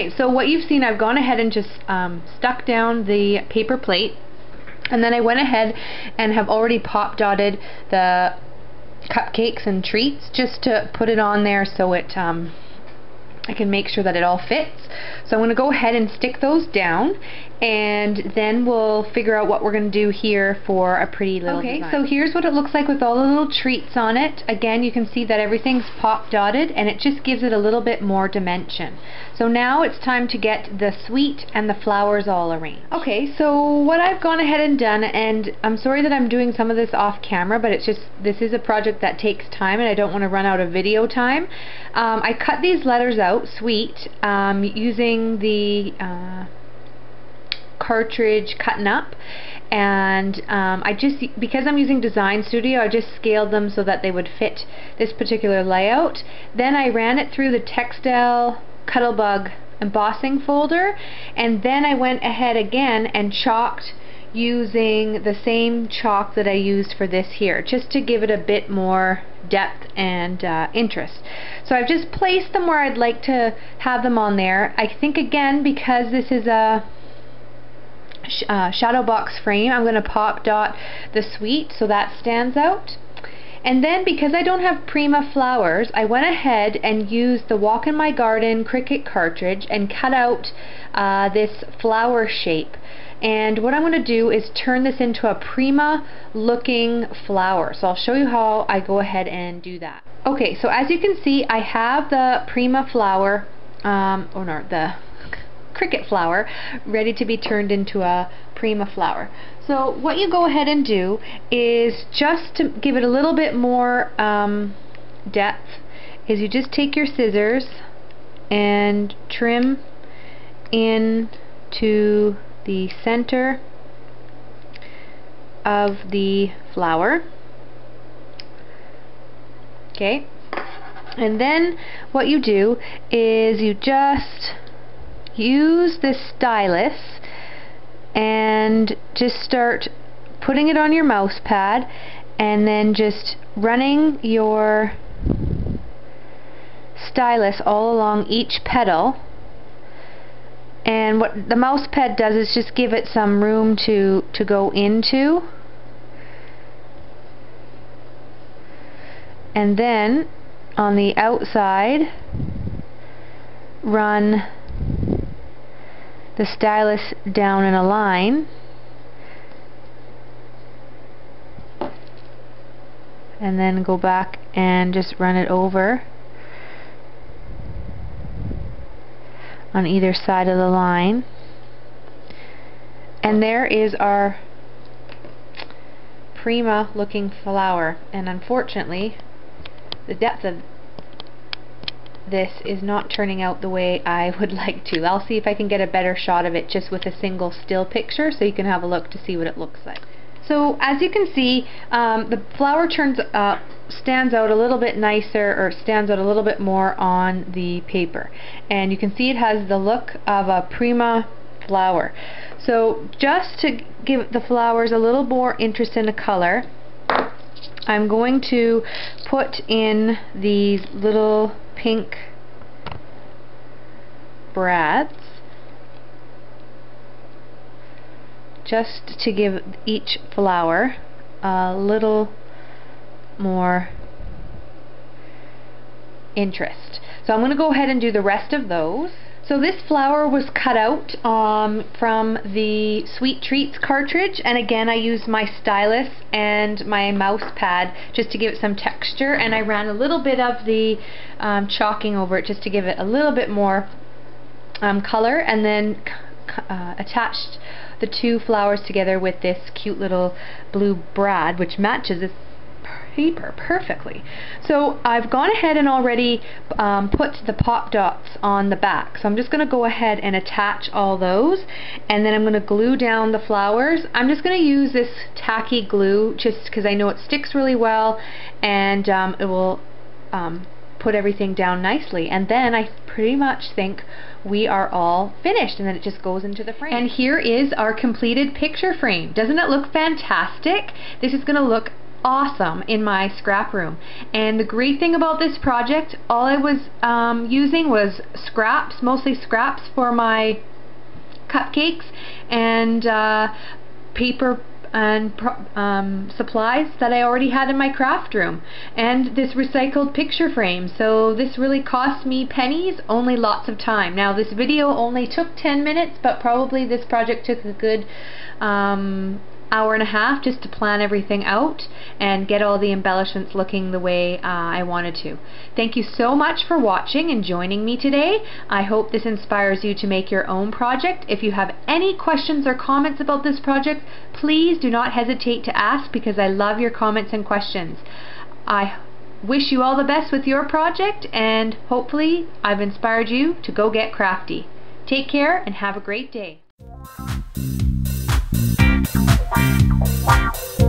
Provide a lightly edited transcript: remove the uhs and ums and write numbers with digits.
Okay, so what you've seen, I've gone ahead and just stuck down the paper plate, and then I went ahead and have already pop dotted the cupcakes and treats just to put it on there so it I can make sure that it all fits. So I'm going to go ahead and stick those down, and then we'll figure out what we're going to do here for a pretty little design. Okay, so here's what it looks like with all the little treats on it. Again, you can see that everything's pop dotted, and it just gives it a little bit more dimension. So now it's time to get the sweet and the flowers all arranged. Okay, so what I've gone ahead and done, and I'm sorry that I'm doing some of this off camera, but it's just, this is a project that takes time and I don't want to run out of video time. I cut these letters out, sweet, using the cartridge Cuttin Up, and I just, because I'm using Design Studio, I just scaled them so that they would fit this particular layout. Then I ran it through the Textile Cuttlebug embossing folder, and then I went ahead again and chalked using the same chalk that I used for this here, just to give it a bit more depth and interest. So I've just placed them where I'd like to have them on there. I think again, because this is a shadow box frame, I'm going to pop dot the sweet so that stands out. And then, because I don't have Prima flowers, I went ahead and used the Walk in My Garden Cricut cartridge and cut out this flower shape. And what I'm going to do is turn this into a Prima looking flower. So I'll show you how I go ahead and do that. Okay, so as you can see, I have the Prima flower, the Cricut flower, ready to be turned into a Prima flower. So what you go ahead and do is, just to give it a little bit more depth, is you just take your scissors and trim into the center of the flower. Okay, and then what you do is you just use this stylus and just start putting it on your mouse pad, and then just running your stylus all along each petal. And what the mouse pad does is just give it some room to go into. And then on the outside, run the stylus down in a line, and then go back and just run it over on either side of the line. And there is our Prima looking flower. And unfortunately, the depth of this is not turning out the way I would like to. I'll see if I can get a better shot of it just with a single still picture, so you can have a look to see what it looks like. So as you can see, the flower stands out a little bit nicer, or stands out a little bit more on the paper, and you can see it has the look of a Prima flower. So just to give the flowers a little more interest in the color, I'm going to put in these little pink brads, just to give each flower a little more interest. So I'm going to go ahead and do the rest of those. So this flower was cut out from the Sweet Treats cartridge, and again I used my stylus and my mouse pad just to give it some texture, and I ran a little bit of the chalking over it just to give it a little bit more color, and then attached the two flowers together with this cute little blue brad, which matches this paper perfectly. So I've gone ahead and already put the pop dots on the back, so I'm just going to go ahead and attach all those, and then I'm going to glue down the flowers. I'm just going to use this tacky glue just because I know it sticks really well, and it will put everything down nicely, and then I pretty much think we are all finished, and then it just goes into the frame. And here is our completed picture frame. Doesn't it look fantastic? This is going to look awesome in my scrap room. And the great thing about this project, all I was using was scraps, mostly scraps for my cupcakes, and paper and supplies that I already had in my craft room, and this recycled picture frame. So this really cost me pennies, only lots of time. Now this video only took 10 minutes, but probably this project took a good hour and a half just to plan everything out and get all the embellishments looking the way I wanted to. Thank you so much for watching and joining me today. I hope this inspires you to make your own project. If you have any questions or comments about this project, please do not hesitate to ask, because I love your comments and questions. I wish you all the best with your project, and hopefully I've inspired you to go get crafty. Take care and have a great day. Wow.